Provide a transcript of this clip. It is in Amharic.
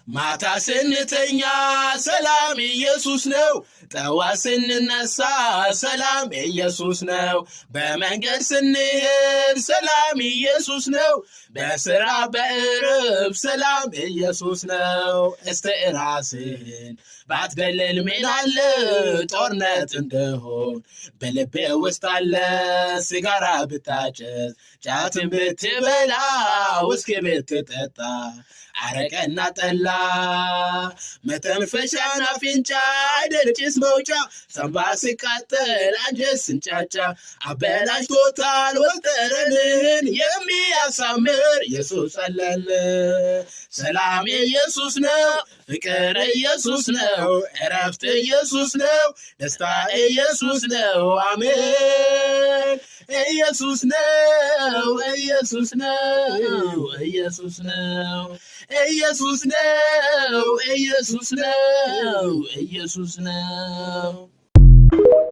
ማታ ስንተኛ ሰላም ኢየሱስ ነው። ጠዋት ስንነሳ ሰላም ኢየሱስ ነው። በመንገድ ስንሄድ ሰላም ኢየሱስ ነው። በስራ በእርብ ሰላም ኢየሱስ ነው። እስተ ራስህን ባትገለል ምን አለ ጦርነት እንደሆን በልቤ ውስጥ አለ። ሲጋራ ብታጨስ ጫትን ብትበላ ውስኪ ብትጠጣ አረቀና ጠላ መተንፈሻን አፍንጫ አይደል ጭስ መውጫ ሳንባ ሲቃጠል አንጀት ስንጫጫ አበላሽቶታል ወጠረንን የሚያሳምር ኢየሱስ አለልን። ሰላም ኢየሱስ ነው፣ ፍቅር ኢየሱስ ነው፣ እረፍት ኢየሱስ ነው፣ ደስታ ኢየሱስ ነው። አሜን። ኢየሱስ ነው፣ ኢየሱስ ነው፣ ኢየሱስ ነው፣ ኢየሱስ ነው፣ ኢየሱስ ነው፣ ኢየሱስ ነው።